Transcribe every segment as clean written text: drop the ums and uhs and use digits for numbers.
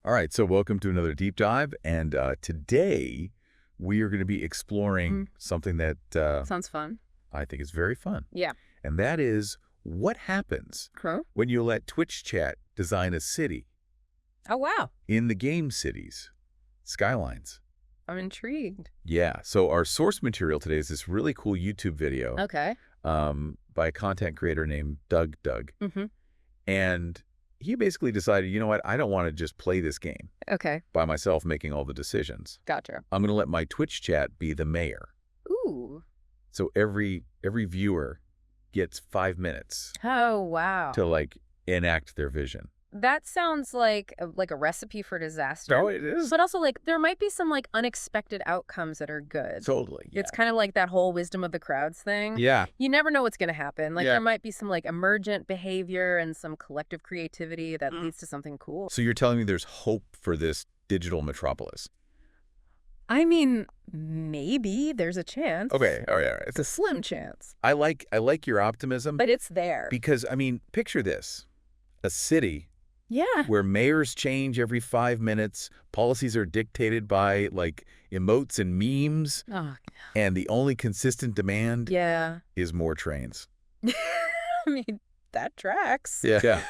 All right, so welcome to another deep dive, and today we are going to be exploring something that sounds fun. I think is very fun. Yeah. And that is what happens when you let Twitch chat design a city. Oh, wow. In the game cities, Skylines. I'm intrigued. Yeah, so our source material today is this really cool YouTube video Okay. by a content creator named DougDoug. Mm-hmm. And he basically decided, you know what, I don't want to just play this game Okay. by myself making all the decisions. Gotcha. I'm going to let my Twitch chat be the mayor. Ooh. So every viewer gets 5 minutes Oh, wow. to like enact their vision. That sounds like a recipe for disaster. Oh, it is. But also, like, there might be some, like, unexpected outcomes that are good. Totally. Yeah. It's kind of like that whole wisdom of the crowds thing. Yeah. You never know what's going to happen. Like, Yeah. there might be some, like, emergent behavior and some collective creativity that leads to something cool. So you're telling me there's hope for this digital metropolis? I mean, maybe there's a chance. Okay. All right. It's a slim chance. I like your optimism. But it's there. Because, I mean, picture this. A city Yeah. where mayors change every 5 minutes, policies are dictated by, like, emotes and memes, Oh, and the only consistent demand yeah. is more trains. I mean, that tracks. Yeah.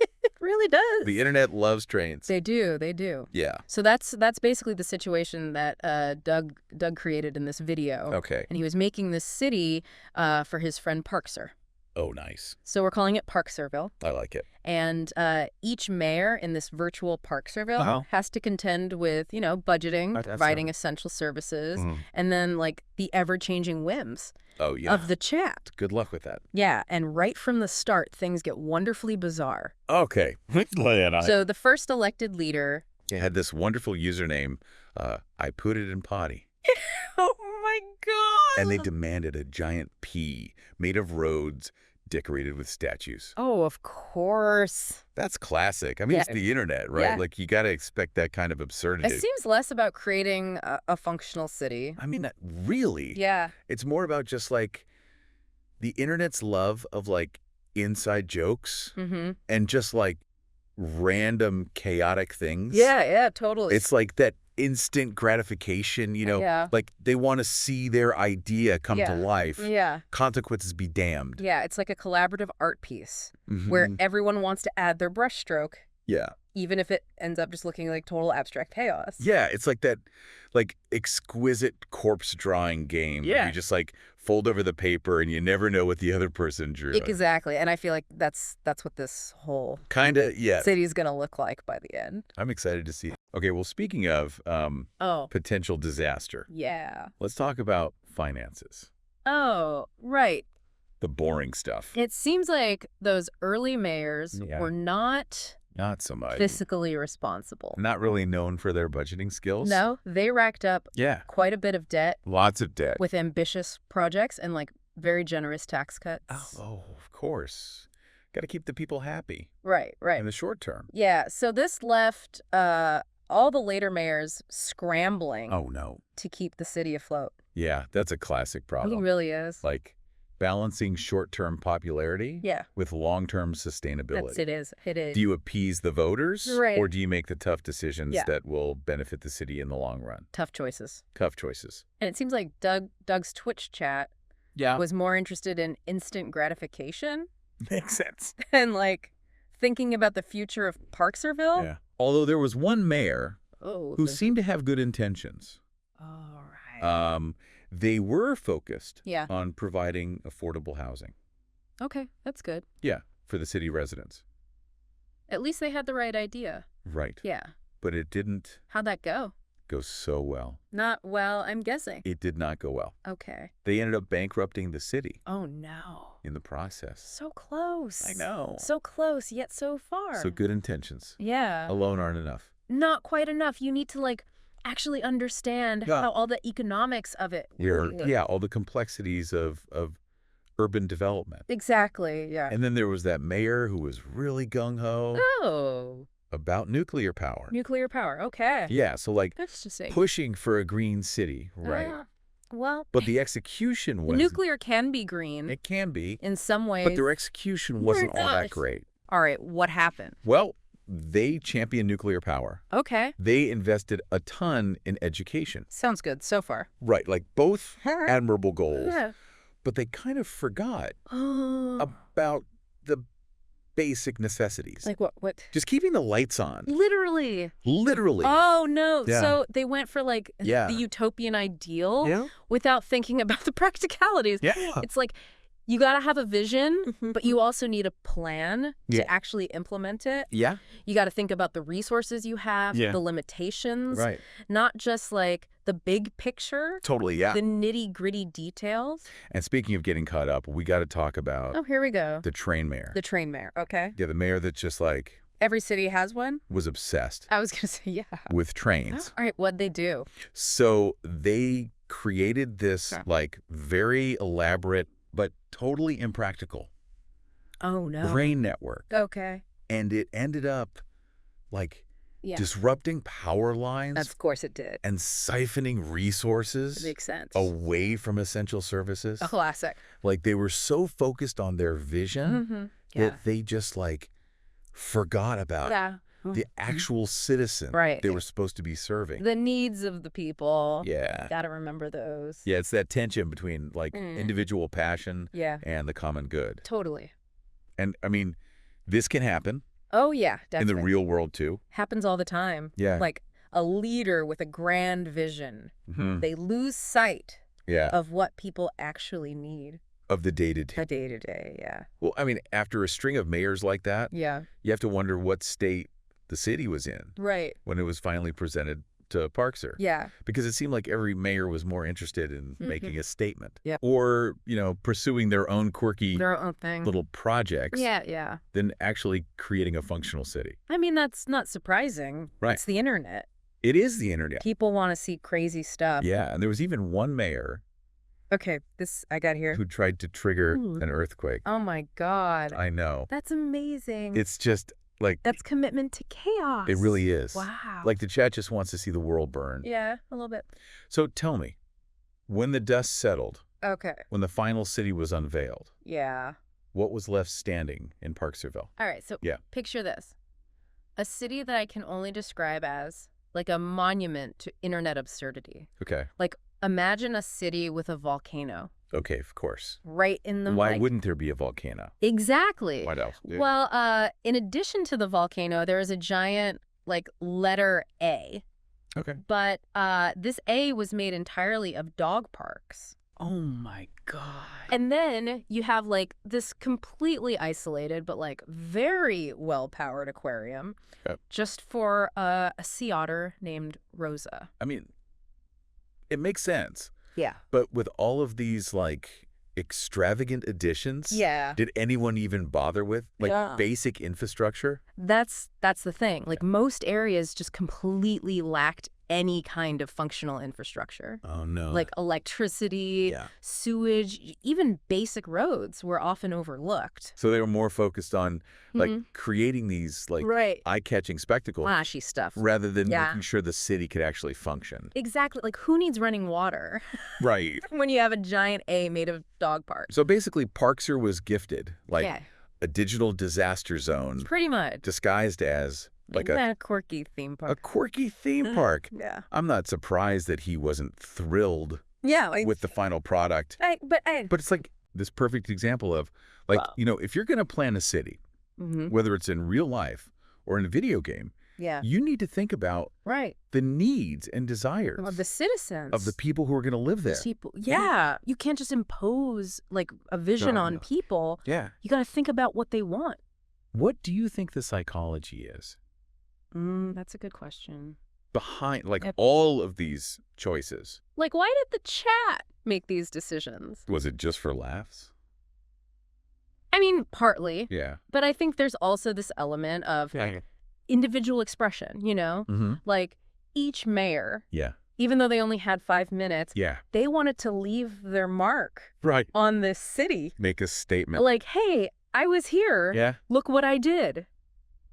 It really does. The internet loves trains. They do. They do. Yeah. So that's basically the situation that Doug created in this video. Okay. And he was making this city for his friend Parkser. Oh, nice. So we're calling it Parksville. I like it. And each mayor in this virtual Parksville has to contend with, budgeting, providing essential services, and then, like, the ever-changing whims of the chat. Good luck with that. Yeah, and right from the start, things get wonderfully bizarre. Okay. Lay it on. So the first elected leader... It had this wonderful username, I put it in potty. Oh, my God! And they demanded a giant P made of roads decorated with statues. Oh, of course. That's classic. I mean, it's the internet, right? Yeah. Like, you got to expect that kind of absurdity. It seems less about creating a functional city. I mean, really? Yeah. It's more about just, like, the internet's love of, like, inside jokes and just, like, random chaotic things. Yeah, totally. It's like that instant gratification, like they want to see their idea come to life. Yeah. Consequences be damned. Yeah, it's like a collaborative art piece where everyone wants to add their brushstroke. Yeah. Even if it ends up just looking like total abstract chaos. Yeah, it's like that, like, exquisite corpse drawing game. Yeah. You just, like, fold over the paper and you never know what the other person drew. Exactly. And I feel like that's what this whole city is going to look like by the end. I'm excited to see. Okay, well, speaking of potential disaster. Yeah. Let's talk about finances. Oh, right. The boring stuff. It seems like those early mayors were not so much fiscally responsible. Not really known for their budgeting skills. No, they racked up quite a bit of debt. Lots of debt. With ambitious projects and, like, very generous tax cuts. Oh, of course. Got to keep the people happy. Right. In the short term. Yeah, so this left all the later mayors scrambling. Oh, no. To keep the city afloat. Yeah, that's a classic problem. It really is. Like, balancing short-term popularity with long-term sustainability. It is. Do you appease the voters? Right. Or do you make the tough decisions that will benefit the city in the long run? Tough choices. Tough choices. And it seems like Doug's Twitch chat was more interested in instant gratification. Makes sense. And, like, thinking about the future of Parksville. Yeah. Although there was one mayor who seemed to have good intentions. All right. They were focused on providing affordable housing. Okay, that's good. Yeah, for the city residents. At least they had the right idea. Right. Yeah. But it didn't How'd that go? go so well. Not well, I'm guessing. It did not go well. Okay. They ended up bankrupting the city. Oh, no. In the process. So close. I know. So close, yet so far. So good intentions. Yeah. Alone aren't enough. Not quite enough. You need to, like, actually understand how all the economics of it work. Yeah, all the complexities of urban development. Exactly, yeah. And then there was that mayor who was really gung-ho. Oh. About nuclear power. Nuclear power, okay. Yeah, so, like, Interesting. pushing for a green city, right? Well, but the execution was... Nuclear can be green. It can be. In some ways. But their execution wasn't all that great. All right, what happened? Well, they champion nuclear power. Okay. They invested a ton in education. Sounds good so far. Right, like both admirable goals. Yeah. But they kind of forgot about the basic necessities. Like what? Just keeping the lights on. Literally. Literally. Oh, no. Yeah. So they went for like the utopian ideal without thinking about the practicalities. Yeah. It's like you got to have a vision, but you also need a plan to actually implement it. Yeah. You got to think about the resources you have, the limitations, Right. Not just like the big picture. Totally, yeah. The nitty-gritty details. And speaking of getting caught up, we got to talk about here we go. the train mayor. The train mayor, okay. Yeah, the mayor that just like every city has one? Was obsessed. I was going to say, yeah. With trains. All right, what'd they do? So they created this like very elaborate but totally impractical train network. Okay. And it ended up like disrupting power lines. Of course it did. And siphoning resources. That makes sense. Away from essential services. A classic. Like they were so focused on their vision that they just like forgot about the actual citizens they were supposed to be serving. The needs of the people. Yeah. Got to remember those. Yeah, it's that tension between like individual passion and the common good. Totally. And I mean, this can happen. Oh, yeah, definitely. In the real world, too. Happens all the time. Yeah. Like a leader with a grand vision. They lose sight of what people actually need. Of the day-to-day. The day-to-day, yeah. Well, I mean, after a string of mayors like that, you have to wonder what state the city was in. Right. When it was finally presented to Parksville. Yeah. Because it seemed like every mayor was more interested in making a statement. Yeah. Or, you know, pursuing their own quirky thing. Little projects. Yeah. Than actually creating a functional city. I mean, that's not surprising. Right. It's the internet. It is the internet. People want to see crazy stuff. Yeah. And there was even one mayor. Okay, this I got here. Who tried to trigger an earthquake. Oh, my God. I know. That's amazing. It's just like... That's commitment to chaos. It really is. Wow. Like the chat just wants to see the world burn. Yeah, a little bit. So tell me, when the dust settled, when the final city was unveiled, what was left standing in Parksville? All right, so picture this. A city that I can only describe as like a monument to internet absurdity. Okay. Like imagine a city with a volcano. Okay, of course. Right in the... Why wouldn't there be a volcano? Exactly. What else? Yeah. Well, in addition to the volcano, there is a giant, like, letter A. Okay. But this A was made entirely of dog parks. Oh, my God. And then you have, like, this completely isolated but, like, very well-powered aquarium just for a sea otter named Rosa. I mean, it makes sense. Yeah. But with all of these, like, extravagant additions, did anyone even bother with, like, basic infrastructure? That's the thing. Like, most areas just completely lacked any kind of functional infrastructure. Oh, no. Like electricity, sewage, even basic roads were often overlooked. So they were more focused on, like, creating these, like, eye-catching spectacles. Flashy stuff. Rather than making sure the city could actually function. Exactly. Like, who needs running water? Right. When you have a giant A made of dog parks. So basically, Parksville was gifted, like, a digital disaster zone. Pretty much. Disguised as... like a quirky theme park. A quirky theme park. Yeah. I'm not surprised that he wasn't thrilled with the final product. But it's like this perfect example of, like, you know, if you're going to plan a city, whether it's in real life or in a video game, you need to think about the needs and desires of the citizens, of the people who are going to live there. You can't just impose, like, a vision on people. Yeah. You got to think about what they want. What do you think the psychology is? That's a good question. Behind, like, all of these choices. Like, why did the chat make these decisions? Was it just for laughs? I mean, partly. Yeah. But I think there's also this element of individual expression, you know? Like, each mayor, even though they only had 5 minutes, they wanted to leave their mark on this city. Make a statement. Like, hey, I was here. Yeah. Look what I did.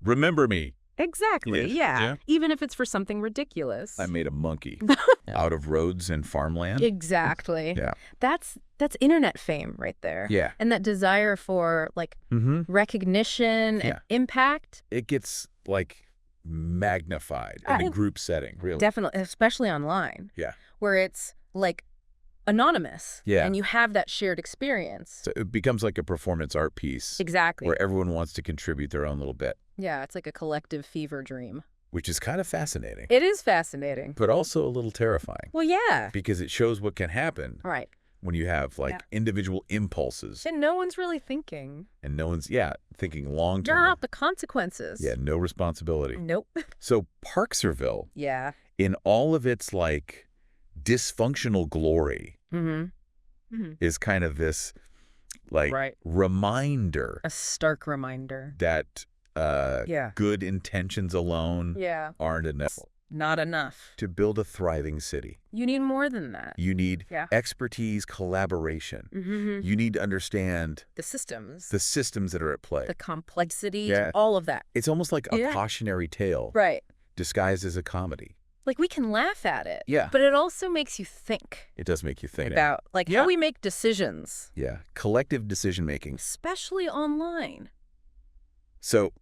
Remember me. Exactly, yeah. Even if it's for something ridiculous. I made a monkey out of roads and farmland. Exactly. Yeah. That's internet fame right there. Yeah. And that desire for, like, recognition and impact. It gets, like magnified in a group setting, really. Definitely, especially online. Yeah. Where it's like anonymous. Yeah. And you have that shared experience. So it becomes like a performance art piece. Exactly. Where everyone wants to contribute their own little bit. Yeah, it's like a collective fever dream. Which is kind of fascinating. It is fascinating. But also a little terrifying. Well, yeah. Because it shows what can happen. Right. When you have, like, individual impulses. And no one's really thinking. And no one's, thinking long-term. Not the consequences. Yeah, no responsibility. Nope. So Parksville, in all of its, like, dysfunctional glory, is kind of this, like, reminder. A stark reminder. That good intentions alone aren't enough. Not enough. To build a thriving city. You need more than that. You need expertise, collaboration. You need to understand the systems that are at play. The complexity, all of that. It's almost like a cautionary tale. Right. Disguised as a comedy. Like, we can laugh at it. Yeah. But it also makes you think. It does make you think. About, like, how we make decisions. Yeah. Collective decision-making. Especially online. So,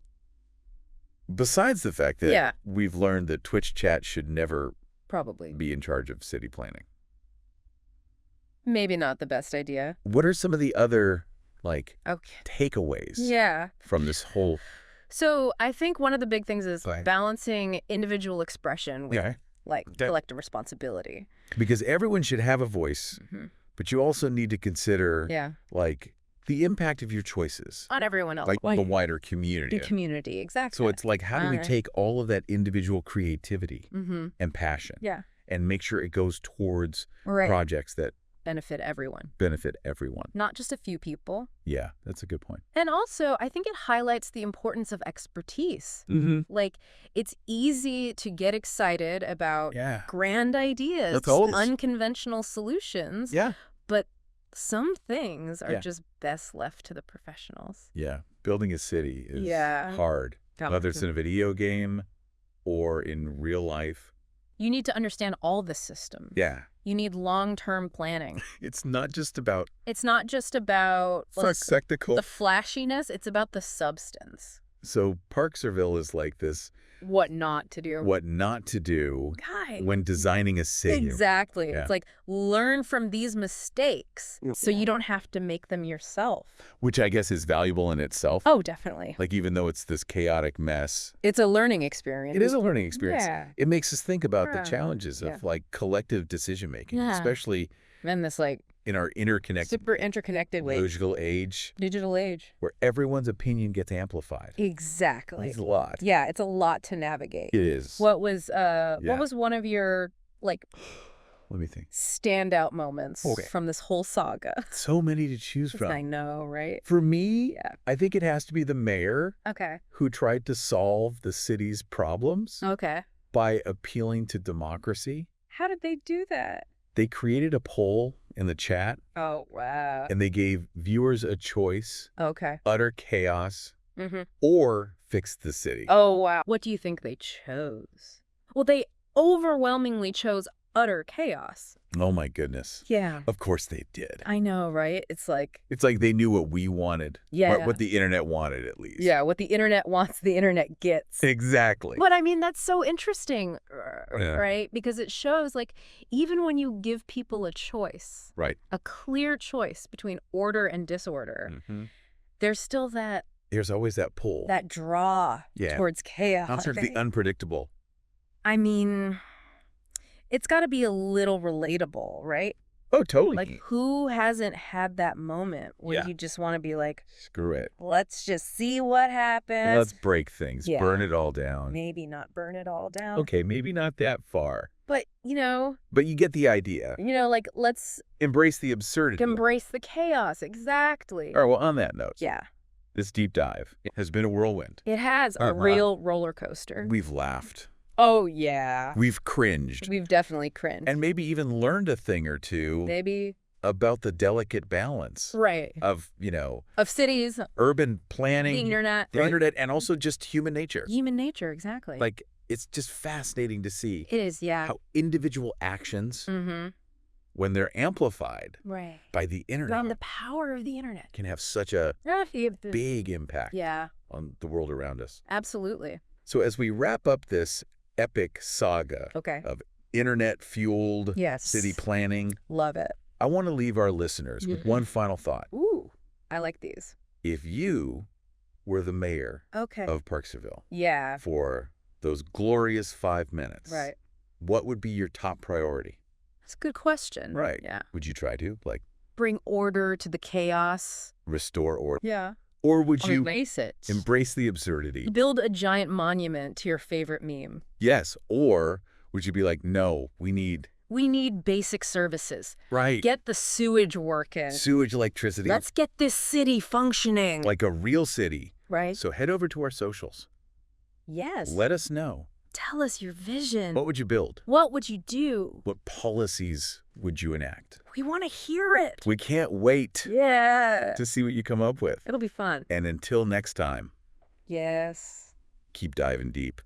besides the fact that we've learned that Twitch chat should never be in charge of city planning. Maybe not the best idea. What are some of the other, like, takeaways from this whole... So I think one of the big things is balancing individual expression with, collective responsibility. Because everyone should have a voice, but you also need to consider, like... the impact of your choices. On everyone else. Like the wider community. The community, exactly. So it's like, how do we take all of that individual creativity and passion and make sure it goes towards projects that benefit everyone. Not just a few people. Yeah, that's a good point. And also, I think it highlights the importance of expertise. Like, it's easy to get excited about grand ideas, unconventional solutions. Yeah. But some things are just best left to the professionals. Yeah. Building a city is hard. Whether it's in a video game or in real life. You need to understand all the systems. Yeah. You need long-term planning. It's not just about... the flashiness. It's about the substance. So Parksville is like this... What not to do. When designing a city. Exactly. Yeah. It's like, learn from these mistakes so you don't have to make them yourself. Which I guess is valuable in itself. Oh, definitely. Like, even though it's this chaotic mess. It's a learning experience. It is a learning experience. Yeah. It makes us think about the challenges of, like, collective decision-making. Especially... And this, like... in our super interconnected digital age. Where everyone's opinion gets amplified. Exactly. It's a lot. Yeah, it's a lot to navigate. It is. What was one of your, like... Let me think. Standout moments from this whole saga? So many to choose from. I know, right? For me, I think it has to be the mayor. Who tried to solve the city's problems. By appealing to democracy. How did they do that? They created a poll in the chat. Oh, wow. And they gave viewers a choice. Utter chaos Mm-hmm. or fix the city. Oh, wow. What do you think they chose? Well, they overwhelmingly chose utter chaos. Oh, my goodness. Yeah. Of course they did. I know, right? It's like they knew what we wanted. Yeah. What the internet wanted, at least. Yeah, what the internet wants, the internet gets. Exactly. But I mean, that's so interesting, right? Because it shows, like, even when you give people a choice, right, a clear choice between order and disorder, mm-hmm. there's still that. There's always that pull. That draw towards chaos. Not sort of the unpredictable. I mean, it's got to be a little relatable, right? Oh, totally. Like, who hasn't had that moment where you just want to be like, screw it. Let's just see what happens. Let's break things. Yeah. Burn it all down. Maybe not burn it all down. Okay, maybe not that far. But, you know. But you get the idea. You know, like, let's. Embrace the absurdity. Embrace the chaos. Exactly. All right, well, on that note. Yeah. This deep dive has been a whirlwind. It has. A real roller coaster. We've laughed. Oh, yeah. We've cringed. We've definitely cringed. And maybe even learned a thing or two. Maybe. About the delicate balance. Right. Of, you know. Of cities. Urban planning. The internet. The internet, and also just human nature. Human nature, exactly. Like, it's just fascinating to see. It is, yeah. How individual actions, mm-hmm. when they're amplified right. by the internet. On the power of the internet. Can have such a big impact yeah. on the world around us. Absolutely. So as we wrap up this epic saga of internet-fueled city planning. Love it. I want to leave our listeners with one final thought. Ooh, I like these. If you were the mayor of Parksville for those glorious 5 minutes, what would be your top priority? That's a good question. Right. Yeah. Would you try to, bring order to the chaos? Restore order? Yeah. Or would you embrace the absurdity? Build a giant monument to your favorite meme. Yes. Or would you be like, no, we need basic services. Right. Get the sewage working. Sewage, electricity. Let's get this city functioning. Like a real city. Right. So head over to our socials. Yes. Let us know. Tell us your vision. What would you build? What would you do? What policies would you enact? We want to hear it. We can't wait to see what you come up with. It'll be fun. And until next time. Yes. Keep diving deep.